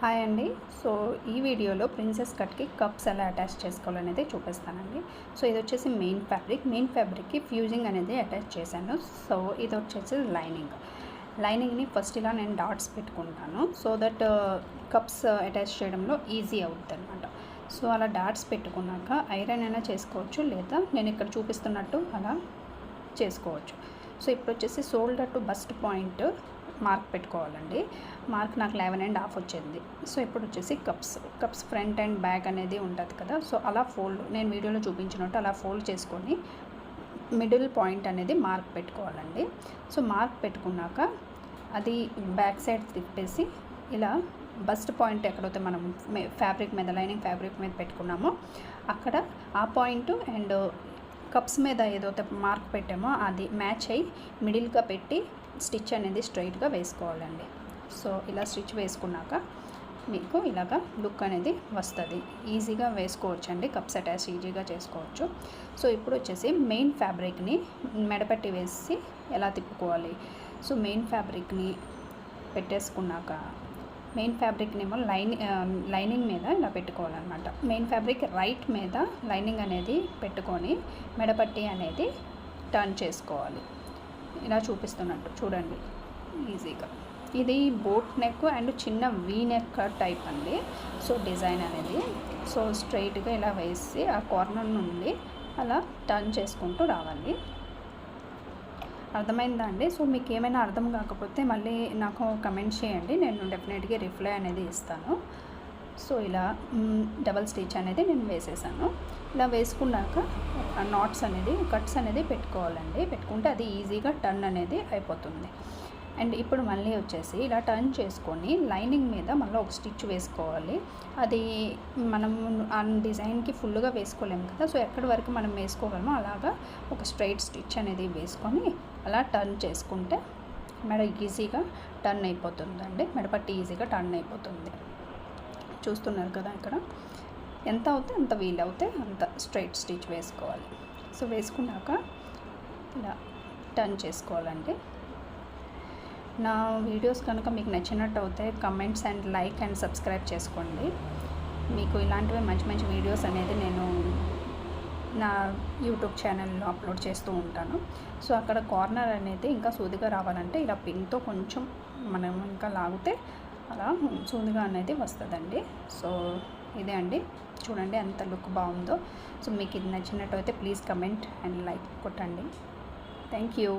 Hi అండి. So ఈ వీడియోలో ప్రిన్సెస్ కట్కి కప్స్ ఎలా అటాచ్ చేసుకోవాలనేది చూపిస్తానండి. సో ఇది వచ్చేసి మెయిన్ ఫ్యాబ్రిక్కి ఫ్యూజింగ్ అనేది అటాచ్ చేశాను. సో ఇది వచ్చేసి లైనింగ్ని ఫస్ట్ ఇలా నేను డాట్స్ పెట్టుకుంటాను సో దట్ కప్స్ అటాచ్ చేయడంలో ఈజీ అవుతుంది అనమాట. సో అలా డాట్స్ పెట్టుకున్నాక ఐరన్ అయినా చేసుకోవచ్చు, లేదా నేను ఇక్కడ చూపిస్తున్నట్టు అలా చేసుకోవచ్చు. సో ఇప్పుడు వచ్చేసి shoulder to bust point mark పెట్టుకోవాలండి. మార్క్ నాకు 11.5 వచ్చింది. సో ఇప్పుడు వచ్చేసి కప్స్ ఫ్రంట్ అండ్ బ్యాక్ అనేది ఉంటుంది కదా. సో అలా నేను వీడియోలో చూపించినట్టు అలా ఫోల్డ్ చేసుకొని మిడిల్ పాయింట్ అనేది మార్క్ పెట్టుకోవాలండి. సో మార్క్ పెట్టుకున్నాక అది బ్యాక్ సైడ్ తిప్పేసి ఇలా బస్ట్ పాయింట్ ఎక్కడైతే మనం లైనింగ్ ఫ్యాబ్రిక్ మీద పెట్టుకున్నామో అక్కడ ఆ పాయింట్ అండ్ కప్స్ మీద ఏదైతే మార్క్ పెట్టామో అది మ్యాచ్ అయ్యి మిడిల్గా పెట్టి స్టిచ్ అనేది స్ట్రైట్గా వేసుకోవాలండి. సో ఇలా స్టిచ్ వేసుకున్నాక మీకు ఇలాగా లుక్ అనేది వస్తుంది. ఈజీగా వేసుకోవచ్చు అండి, కప్స్ అటాచ్ ఈజీగా చేసుకోవచ్చు. సో ఇప్పుడు వచ్చేసి మెయిన్ ఫ్యాబ్రిక్ని మెడపట్టి వేసి ఎలా తిప్పుకోవాలి. సో మెయిన్ ఫ్యాబ్రిక్ని పెట్టేసుకున్నాక మెయిన్ ఫ్యాబ్రిక్ని ఏమో లైనింగ్ మీద ఇలా పెట్టుకోవాలన్నమాట. మెయిన్ ఫ్యాబ్రిక్ రైట్ మీద లైనింగ్ అనేది పెట్టుకొని మెడపట్టి అనేది టర్న్ చేసుకోవాలి. ఇలా చూపిస్తున్నట్టు చూడండి ఈజీగా. ఇది బోట్ నెక్ అండ్ చిన్న వీ నెక్ టైప్ అండి. సో డిజైన్ అనేది సో స్ట్రైట్గా ఇలా వేసి ఆ కార్నర్ నుండి అలా టర్న్ చేసుకుంటూ రావాలి. అర్థమైందా అండి? సో మీకు ఏమైనా అర్థం కాకపోతే మళ్ళీ నాకు కమెంట్ చేయండి, నేను డెఫినెట్గా రిప్లై అనేది ఇస్తాను. సో ఇలా డబల్ స్టిచ్ అనేది నేను వేసేసాను. ఇలా వేసుకున్నాక కట్స్ అనేది పెట్టుకోవాలండి. పెట్టుకుంటే అది ఈజీగా టర్న్ అనేది అయిపోతుంది. అండ్ ఇప్పుడు మళ్ళీ వచ్చేసి ఇలా టర్న్ చేసుకొని లైనింగ్ మీద మళ్ళీ ఒక స్టిచ్ వేసుకోవాలి. అది మనం ఆ డిజైన్కి ఫుల్గా వేసుకోలేము కదా. సో ఎక్కడి వరకు మనం వేసుకోగలమో అలాగా ఒక స్ట్రైట్ స్టిచ్ అనేది వేసుకొని అలా టర్న్ చేసుకుంటే మెడ ఈజీగా టర్న్ అయిపోతుందండి. మెడపట్టి ఈజీగా టర్న్ అయిపోతుంది. చూస్తున్నారు కదా, ఇక్కడ ఎంత అవుతే అంత వీలవుతే అంత స్ట్రైట్ స్టిచ్ వేసుకోవాలి. సో వేసుకున్నాక ఇలా టర్న్ చేసుకోవాలండి. నా వీడియోస్ కనుక మీకు నచ్చినట్టు అయితే comments and like and subscribe చేసుకోండి. మీకు ఇలాంటివి మంచి మంచి వీడియోస్ అనేది నేను నా యూట్యూబ్ ఛానల్లో అప్లోడ్ చేస్తూ ఉంటాను. సో అక్కడ కార్నర్ అనేది ఇంకా సూదిగా రావాలంటే ఇలా పిన్తో కొంచెం మనం ఇంకా లాగితే అలా సూదిగా అనేది వస్తుందండి. సో ఇదే అండి, చూడండి ఎంత లుక్ బాగుందో. సో మీకు ఇది నచ్చినట్టు అయితే ప్లీజ్ కమెంట్ అండ్ లైక్ కొట్టండి. Thank you.